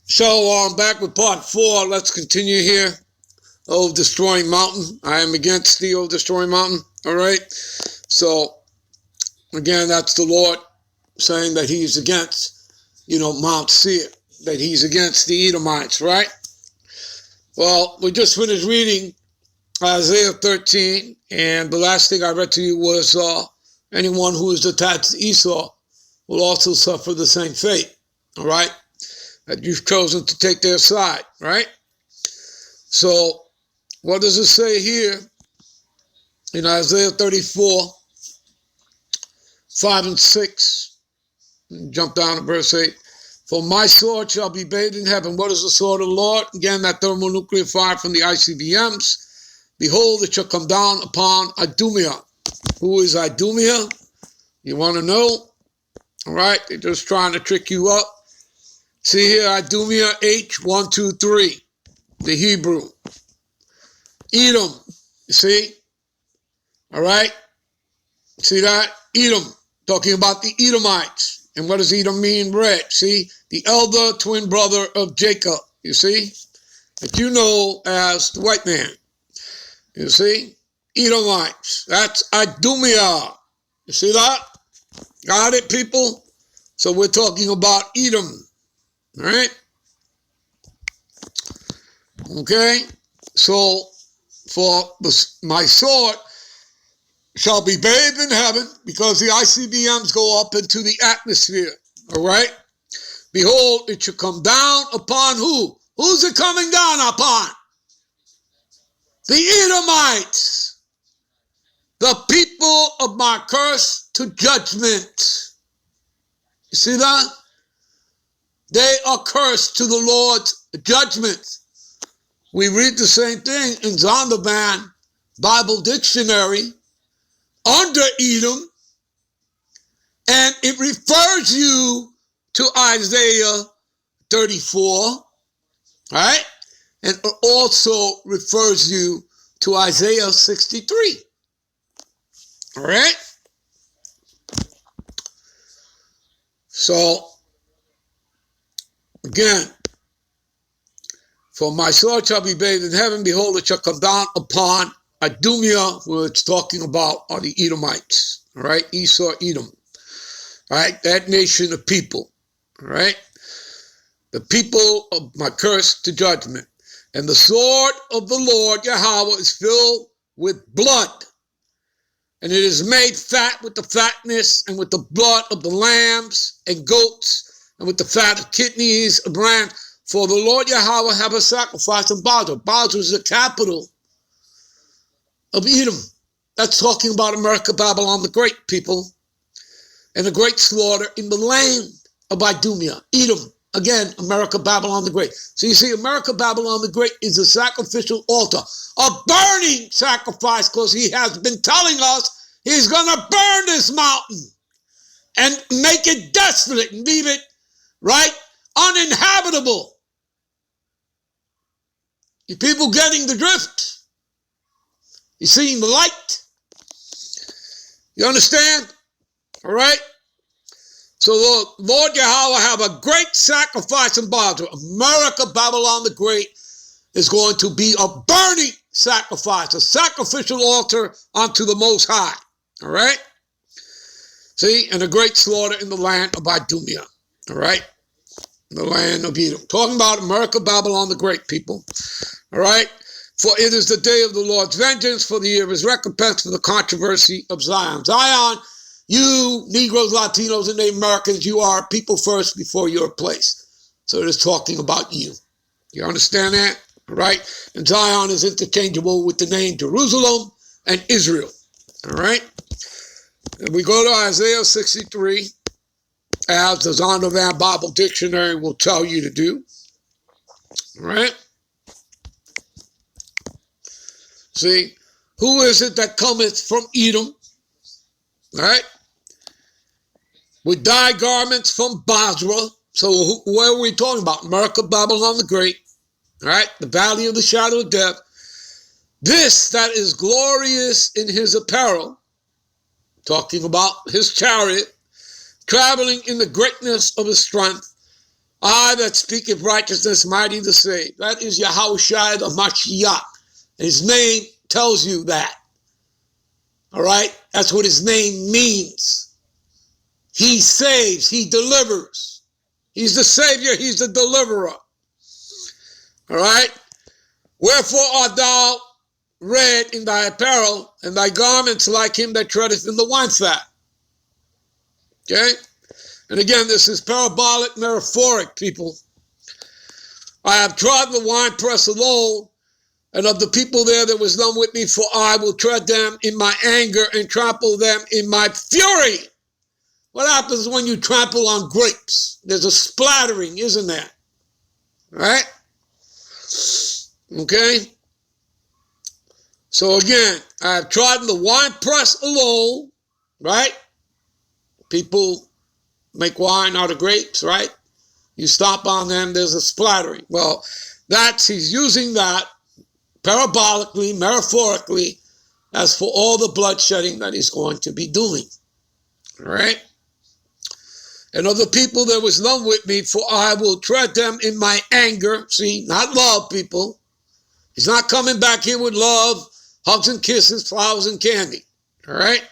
So I'm back with part 4. Let's continue here. Oh, destroying mountain. I am against the old destroying mountain. All right. So again, that's the Lord saying that he's against, Mount Seir, that he's against the Edomites, right? Well, we just finished reading Isaiah 13, and the last thing I read to you was anyone who is attached to Esau will also suffer the same fate, all right? That you've chosen to take their side, right? So what does it say here in Isaiah 34, 5 and 6? Jump down to verse 8. For my sword shall be bathed in heaven. What is the sword of the Lord? Again, that thermonuclear fire from the ICBMs. Behold, it shall come down upon Idumea. Who is Idumea? You want to know? All right, they're just trying to trick you up. See here, Idumea H123, the Hebrew. Edom, you see? All right? See that? Edom, talking about the Edomites. And what does Edom mean? Red. See? The elder twin brother of Jacob, you see? That you know as the white man. You see? Edomites. That's Idumea. You see that? Got it, people? So we're talking about Edom. All right? Okay? So, for my sword shall be bathed in heaven, because the ICBMs go up into the atmosphere. All right? Behold, it shall come down upon who? Who's it coming down upon? The Edomites, the people of my curse to judgment. You see that? They are cursed to the Lord's judgment. We read the same thing in Zondervan Bible Dictionary under Edom, and it refers you to Isaiah 34, right? And it also refers you to Isaiah 63. All right? So, again, for my sword shall be bathed in heaven, behold, it shall come down upon Idumea, who it's talking about are the Edomites. All right? Esau, Edom. All right? That nation of people. All right? The people of my curse to judgment. And the sword of the Lord Yahweh is filled with blood, and it is made fat with the fatness and with the blood of the lambs and goats and with the fat of kidneys of rams. For the Lord Yahweh have a sacrifice in Basra. Basra is the capital of Edom. That's talking about America, Babylon the Great, people, and a great slaughter in the land of Idumea, Edom. Again, America, Babylon the Great. So you see, America, Babylon the Great is a sacrificial altar, a burning sacrifice, because he has been telling us he's going to burn this mountain and make it desolate and leave it, right, uninhabitable. You people getting the drift? You seeing the light? You understand? All right? So the Lord Yahweh have a great sacrifice in Basra. America, Babylon the Great, is going to be a burning sacrifice, a sacrificial altar unto the Most High. All right? See? And a great slaughter in the land of Idumea. All right? The land of Edom. Talking about America, Babylon the Great, people. All right? For it is the day of the Lord's vengeance, for the year of his recompense, for the controversy of Zion. Zion, you Negroes, Latinos, and Native Americans, you are people first before your place. So it is talking about you. You understand that? All right? And Zion is interchangeable with the name Jerusalem and Israel. All right? And we go to Isaiah 63, as the Zondervan Bible Dictionary will tell you to do. All right? See, who is it that cometh from Edom? All right? With dyed garments from Basra. So where are we talking about? America, Babylon the Great. All right? The valley of the shadow of death. This that is glorious in his apparel, talking about his chariot, traveling in the greatness of his strength, I that speaketh righteousness, mighty to save. That is Yahushua the Mashiach. His name tells you that. All right? That's what his name means. He saves. He delivers. He's the Savior. He's the deliverer. All right? Wherefore art thou red in thy apparel, and thy garments like him that treadeth in the wine fat. Okay? And again, this is parabolic, metaphoric, people. I have trodden the winepress alone, and of the people there was none with me, for I will tread them in my anger and trample them in my fury. What happens when you trample on grapes? There's a splattering, isn't there? Right? Okay? So again, I have trodden the winepress alone, right? People make wine out of grapes, right? You stomp on them, there's a splattering. Well, he's using that parabolically, metaphorically, as for all the bloodshedding that he's going to be doing. All right? And of the people there was none with me, for I will tread them in my anger. See, not love, people. He's not coming back here with love, hugs and kisses, flowers and candy. All right?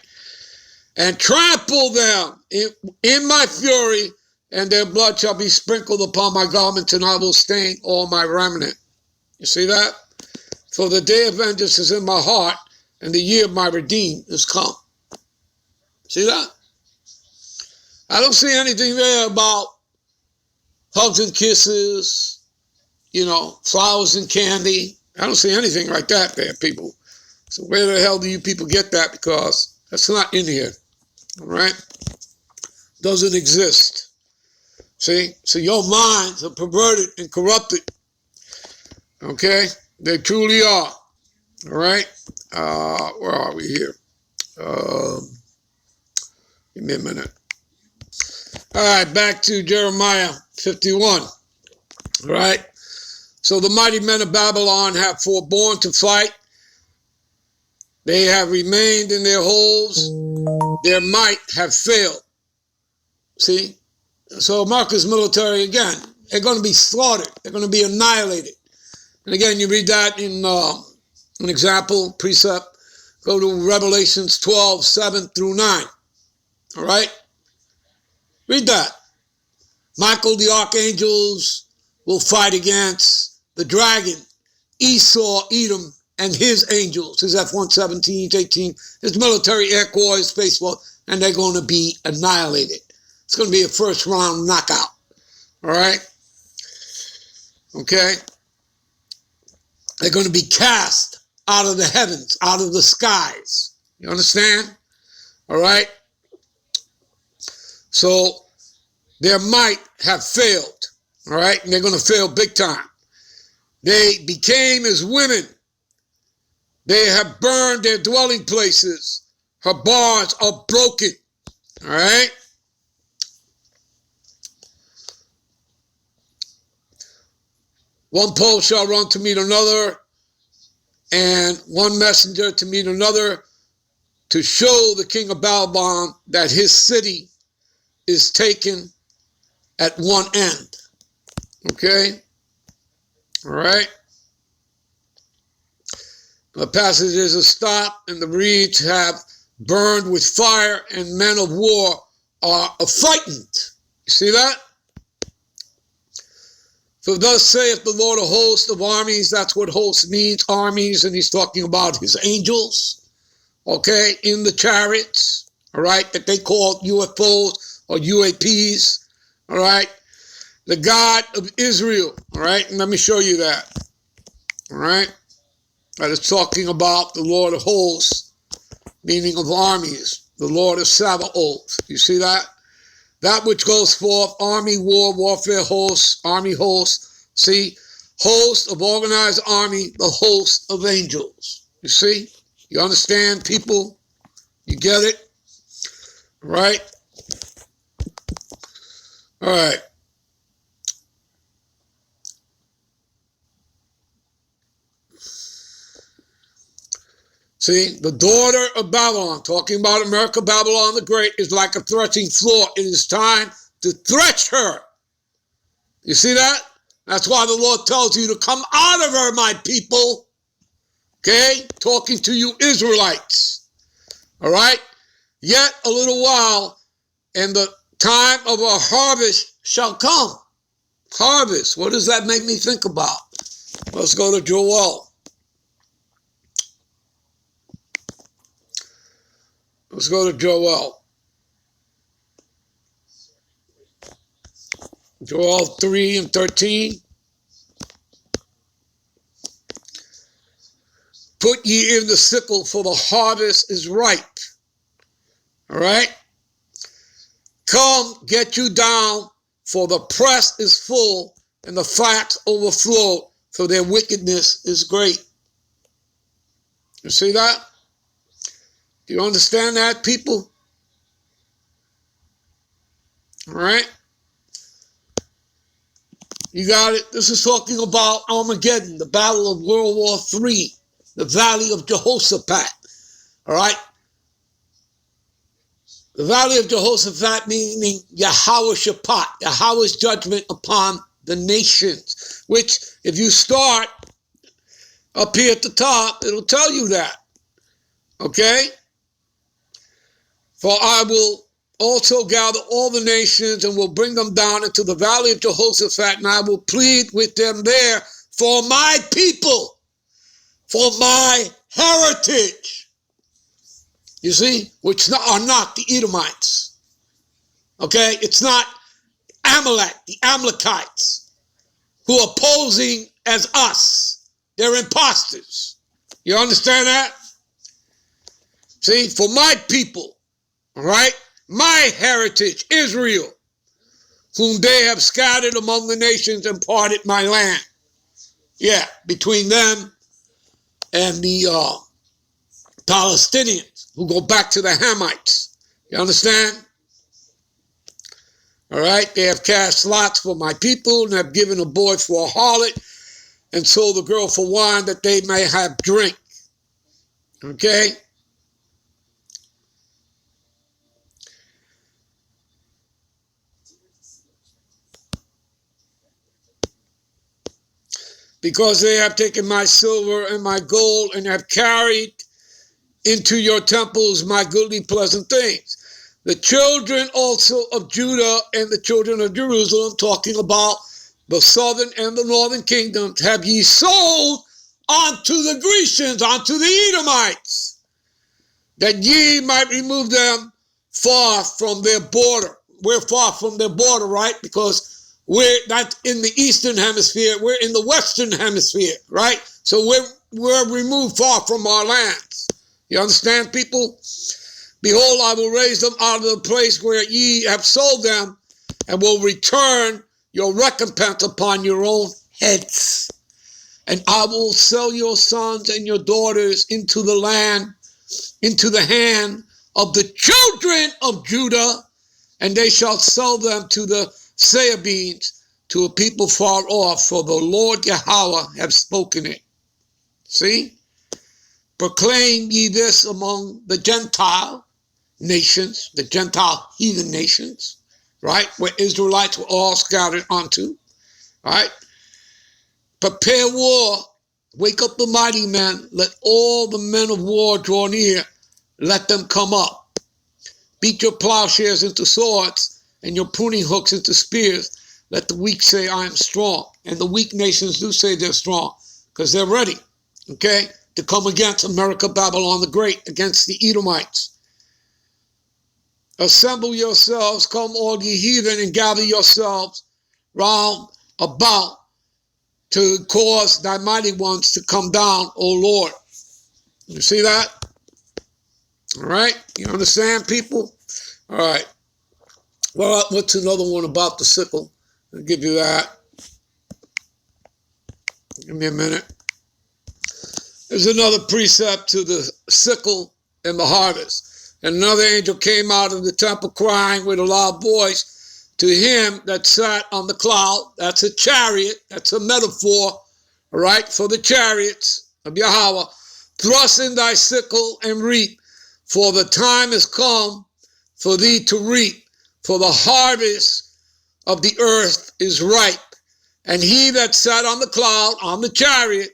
And trample them in my fury, and their blood shall be sprinkled upon my garments, and I will stain all my remnant. You see that? For the day of vengeance is in my heart, and the year of my redeem is come. See that? I don't see anything there about hugs and kisses, flowers and candy. I don't see anything like that there, people. So where the hell do you people get that? Because that's not in here. All right? Doesn't exist. See? So your minds are perverted and corrupted. Okay? They truly are. All right? Where are we here? Give me a minute. All right, back to Jeremiah 51. All right? So the mighty men of Babylon have forborne to fight. They have remained in their holes. Their might have failed. See? So America's military, again, they're going to be slaughtered. They're going to be annihilated. And again, you read that in an example, precept. Go to Revelations 12, 7 through 9. All right? Read that. Michael, the archangels, will fight against the dragon, Esau, Edom, and his angels, his F-117s, 18, his military, air corps, his space force, and they're going to be annihilated. It's going to be a first round knockout. All right? Okay? They're going to be cast out of the heavens, out of the skies. You understand? All right? So their might have failed. All right? And they're going to fail big time. They became as women. They have burned their dwelling places. Her bars are broken. All right? One pole shall run to meet another, and one messenger to meet another, to show the king of Babylon that his city is taken at one end. Okay? All right? The passages are stopped, and the reeds have burned with fire, and men of war are affrighted. You see that? For thus saith the Lord of hosts of armies. That's what hosts means, armies, and he's talking about his angels, okay, in the chariots, all right, that they call UFOs or UAPs, all right, the God of Israel, all right, and let me show you that, all right, that is talking about the Lord of hosts, meaning of armies, the Lord of Sabaoth. You see that? That which goes forth, army, war, warfare, hosts, army hosts. See? Host of organized army, the host of angels. You see? You understand, people? You get it? Right? All right. See, the daughter of Babylon, talking about America, Babylon the Great, is like a threshing floor. It is time to thresh her. You see that? That's why the Lord tells you to come out of her, my people. Okay? Talking to you Israelites. All right? Yet a little while, and the time of our harvest shall come. Harvest. What does that make me think about? Let's go to Joel. Let's go to Joel. Joel 3 and 13. Put ye in the sickle, for the harvest is ripe. All right? Come, get you down, for the press is full, and the fats overflow, for their wickedness is great. You see that? Do you understand that, people? All right? You got it? This is talking about Armageddon, the battle of World War III, the Valley of Jehoshaphat. All right? The Valley of Jehoshaphat meaning Yahweh Shaphat, Yahweh's judgment upon the nations, which if you start up here at the top, it'll tell you that. Okay? For I will also gather all the nations and will bring them down into the Valley of Jehoshaphat, and I will plead with them there for my people, for my heritage. You see, which are not the Edomites. Okay? It's not Amalek, the Amalekites, who are posing as us. They're imposters. You understand that? See, for my people, all right, my heritage, Israel, whom they have scattered among the nations and parted my land. Yeah, between them and the Palestinians, who go back to the Hamites. You understand? All right, they have cast lots for my people and have given a boy for a harlot and sold the girl for wine that they may have drink. Okay? Because they have taken my silver and my gold and have carried into your temples my goodly pleasant things. The children also of Judah and the children of Jerusalem, talking about the southern and the northern kingdoms, have ye sold unto the Grecians, unto the Edomites, that ye might remove them far from their border. We're far from their border, right? Because we're not in the eastern hemisphere, we're in the western hemisphere, right? So we're removed far from our lands. You understand, people? Behold, I will raise them out of the place where ye have sold them, and will return your recompense upon your own heads. And I will sell your sons and your daughters into the land, into the hand of the children of Judah, and they shall sell them to the Sabeans, to a people far off, for the Lord Yahweh have spoken it. See? Proclaim ye this among the Gentile nations, the Gentile heathen nations, right? Where Israelites were all scattered onto, right? Prepare war, wake up the mighty men, let all the men of war draw near, let them come up. Beat your plowshares into swords and your pruning hooks into spears. Let the weak say, I am strong. And the weak nations do say they're strong because they're ready, okay, to come against America, Babylon the Great, against the Edomites. Assemble yourselves, come all ye heathen, and gather yourselves round about to cause thy mighty ones to come down, O Lord. You see that? All right? You understand, people? All right. Well, what's another one about the sickle? I'll give you that. Give me a minute. There's another precept to the sickle and the harvest. And another angel came out of the temple crying with a loud voice to him that sat on the cloud. That's a chariot. That's a metaphor, all right, for the chariots of Yahweh. Thrust in thy sickle and reap, for the time is come for thee to reap, for the harvest of the earth is ripe. And he that sat on the cloud, on the chariot,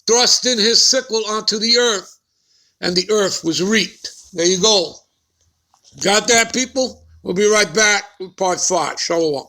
thrust in his sickle onto the earth, and the earth was reaped. There you go. Got that, people? We'll be right back with part 5. Shalom.